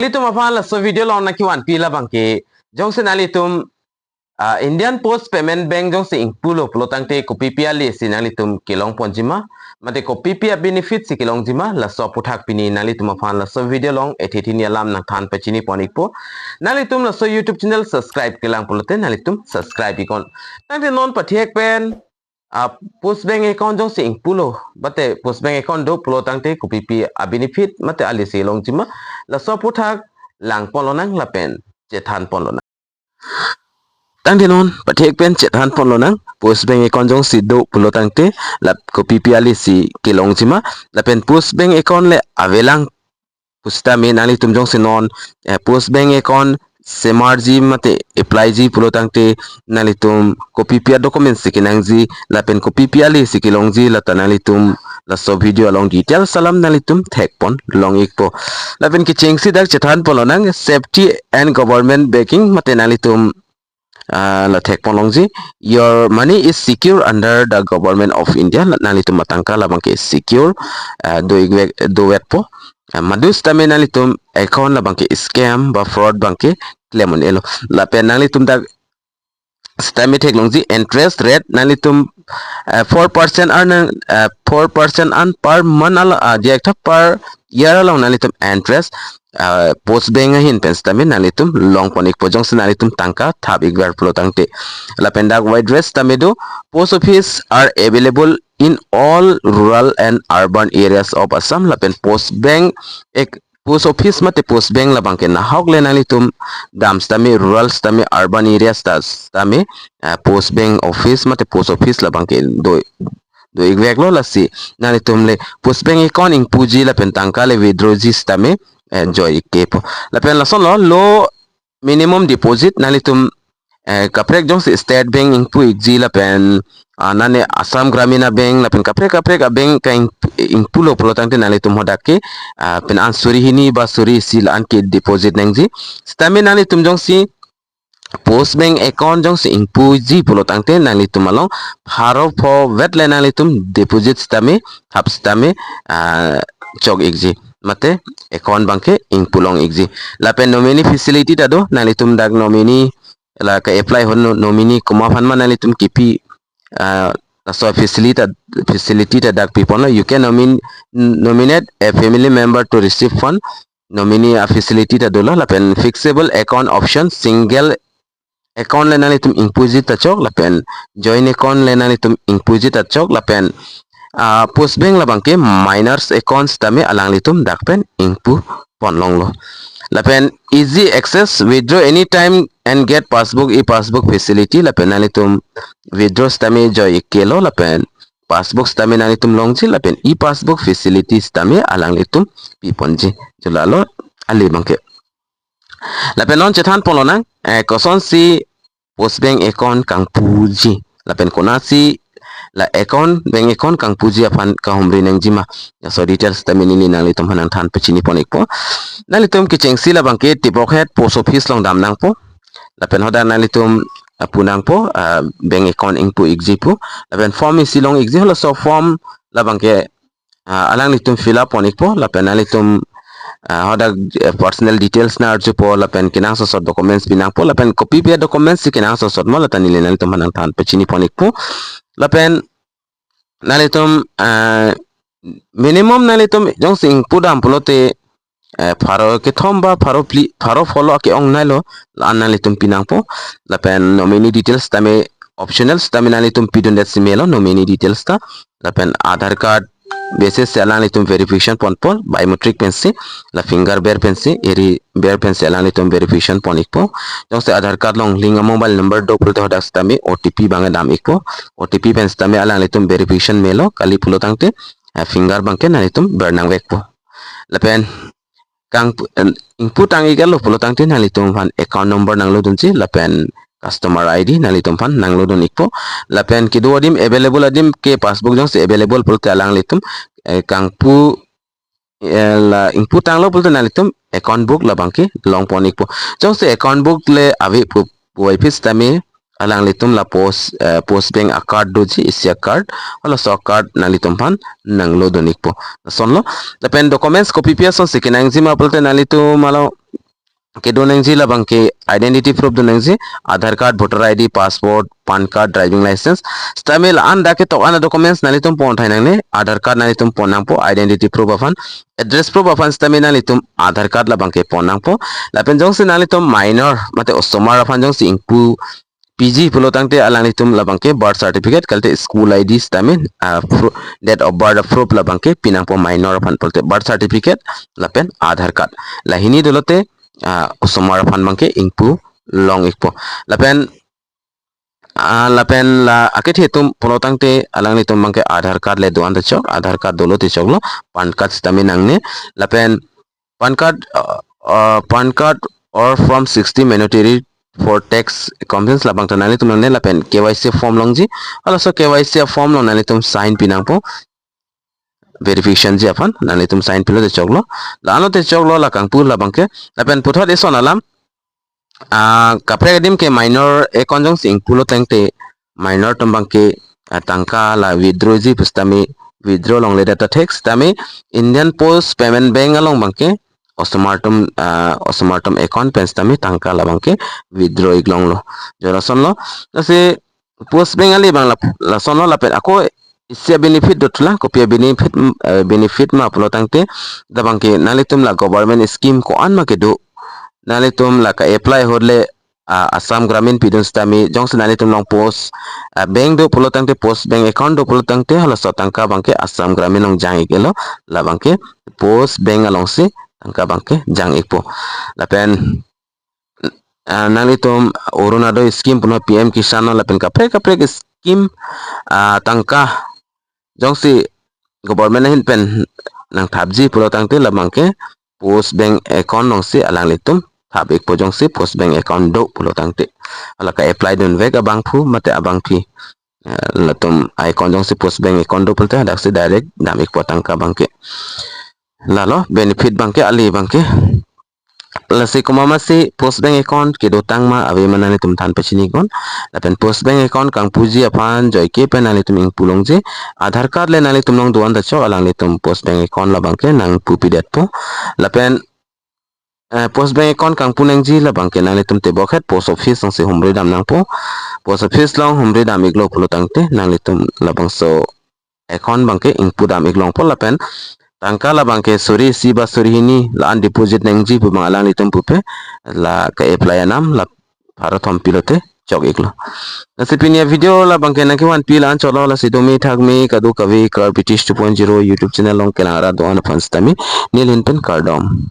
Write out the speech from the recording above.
Nalitum apa la so video long na kiwan pila bangke jong se nalitum Indian Post Payment Bank jong se ingpulo pelotang te kopi pia li si nalitum kilong ponjima mate kopi pia benefit si kilong jima la so puthak pini nalitum apa la so video long ethitin yalam nang than pachini ponikpo nalitum la so YouTube channel subscribe kilang polote nalitum subscribe ikon nang te non pathiek pen post bank account jong se ingpulo bate post bank account do pelotang te kopi pia benefit mate ali si long jima la so puthak lang polonang la pen chethan polonang tang denon pathek pen chethan polonang post bank account jong si do pelotang te la kopi pia ali si kilong jima la pen post bank account le avelang pusta me nali tum jong se non post bank account semarji mate apply ji pelotang te nali tum kopi pia document sikinang ji la pen kopi pia ali si kilong ji la tanali tum la so video along detail salam nalitum thek pon long ikpo lapen ki chengsi dak chethan polonang safety and government backing mate nalitum la thek pon longji your money is secure under the government of India nalitum matangka labang ke secure do wetpo madus tame nalitum account labang ke scam ba fraud bangke claim elo lapen nalitum dak stami thek longji interest rate nalitum 4% earn 4% earn per month direct per year along nalitum interest post bank hin pen stami nalitum long ponik pojong nalitum tangka thab igbar plotang te lapenda wide rest tamedo post office are available in all rural and urban areas of Assam lapen post bank post office mate post bank labang ke na hok le nalitum dam stami rural stami urban areas stami post bank office mate post office labang ke do igwek lo lasi nalitum le post bank account ing puji la pentangka le withdraw ji stami enjoy kepo la pen la son lo minimum deposit nalitum kaprek jong si state bank ing pu igji la pen nane Assam Gramina Bank lapen kaprek bank ka ing pulo pelotang te nalitum hodake pen ansuri hini ba suri sil an ke deposit nengji stami nalitum jong si post bank account jong si ing puji pelotang te nalitum along haro pho vet le nalitum deposit stami hap stami chok igji mate account bangke ing pulong igji lapen nominee facility tado nalitum dak nominee la ka apply hon nominee kuma phan man nalitum kipi so facility that dak people you can nominate a family member to receive fund nominee a facility that dola lapen fixable account option single account le nalitum impuji tachok lapen joint account le nalitum impuji tachok lapen post bank labangke minors accounts tame alang litum dakpen impu ponlong lo lapen easy access withdraw anytime and get passbook passbook facility lapen nalitum withdraw stame joy ikelo lapen passbook stame nalitum longji lapen passbook facility stame alang litum piponji julalo ali bangke lapen non chethan polona koson si post bank account kang puji lapen konasi la account bank account kang puji apan ka humri nang jima ya so details tami ni nalitum hanang than pachini ponik po nalitum ki chengsi la bangke tipok head post office long dam nang po lapen hoda nalitum punang po bank account ingpu igji po lapen form isilong igji hola so form la bangke alang litum fill up ponik po lapen nalitum hoda personal details na arju po lapen kinang so documents binang po lapen copy pia documents si kinang so mo latan nilin nalitum hanang than pachini ponik po lapen nalitum minimum nalitum jong sing pudam pulote faro ke thomba faro follow ke ong nailo nalitum pinang po lapen nominee details tame optional tame nalitum pidon dat simelo nominee details ta lapen aadhar card basis nalitum verification pon biometric pensi la finger bear pensi eri bear pensi nalitum verification pon ikpo jong se aadhar card long link mobile number do pulote hodas tame OTP banga dam ikpo OTP pensi tame nalitum verification melo kali pulotang te finger bangke nalitum bernang wekpo lapen kang input ang igalo pulotang te nalitum fan account number nang lo dunchi lapen customer ID nalitum fan nang lo dun ikpo lapen kidu adim available adim ke passbook jong se available pulote alang litum kang pu la input ang lo pulote nalitum account book labangke long pon ikpo jong se account book le ave pu office tame alang litum la post bank card doji isya card wala so card nalitum pan nang lo donik po sonlo lapen documents copy pia son sikinang jima pulte nalitum malo ke do nang ji labang ke identity proof do nang ji Aadhaar card, voter ID, passport, pan card, driving license stamil anda ke to ana documents nali tum pon thai nang ne Aadhaar card nali tum pon nang po identity proof afan address proof afan stamil nali tum Aadhaar card labang ke pon nang po lapen jong se nali tum minor mate ostomar afan jong si ingpu PG pulo tangte alang itum labangke birth certificate kalte school ID stamin date of birth proof labangke pinang po minor fan polte birth certificate lapen Aadhaar card lahini dolote usomar fan bangke ingpu long ikpo lapen lapen la akit hitum pulo tangte alang itum bangke Aadhaar card le doan de chok Aadhaar card dolo te chok lo pan card stamin angne lapen pan card pan card or from 60 mandatory for tax convenience labang to nali tum ne lapen KYC form longji also KYC form long nali tum sign pinang po verification ji apan nali tum sign pilo de choklo lano te choklo la kangpu labang ke lapen puthot eson alam kapre dim ke minor e konjong sing pulo tengte minor tumbang ke tangka la withdraw ji pustami withdraw long le data tax tami Indian Post Payment Bank along bangke osmartum account pens tami tangka la bangke withdraw iglong lo jorason lo nase post bank ali bang la son lo lapet ako isya benefit dotla kopia benefit ma pulo tangte da bangke nalitum la government scheme ko an ma ke do nalitum la ka apply hodle Assam Gramin Pidun Stami jong nalitum long post bank do pulo tangte post bank account do pulo tangte hala sotangka bangke Assam Gramin long jang ikelo la bangke post bank along si tangka bangke jang ikpo lapen nalitum Orunado scheme puno PM Kisan lapen kapre scheme tangka jong si government hin pen nang thabji pulo tangte la bangke post bank account long si alang litum thabik po jong si post bank account do pulo tangte ala ka apply don vega abang phu mate abang thi latum icon jong si post bank account do pulte dak si direct damik po tangka bangke lalo benefit bangke ali bangke lasi kumama si post bank account ke dotang ma abe manani tum than pachini kon lapen post bank account kang puji apan joy ke penali tum ing pulong je Aadhaar card le nali tum long duan da cho alang le tum post bank account la bangke nang pupi det po lapen post bank account kang punang ji la bangke nali tum te bokhet post office nang se humre dam nang po post office long humre dam iglo pulo tangte nang le tum la bang so account bangke ing pu dam iglong po lapen tangka la bangke suri si ba suri ini la an deposit neng ji bang alang litum pupe la ka apply anam la bharat hom pilote chok iklo nasipinia video la bangke na kiwan pila an cholo la sidomi thagmi kadu kavi kar british 2.0 youtube channel long kelara doan fans tami nil hinpen kardom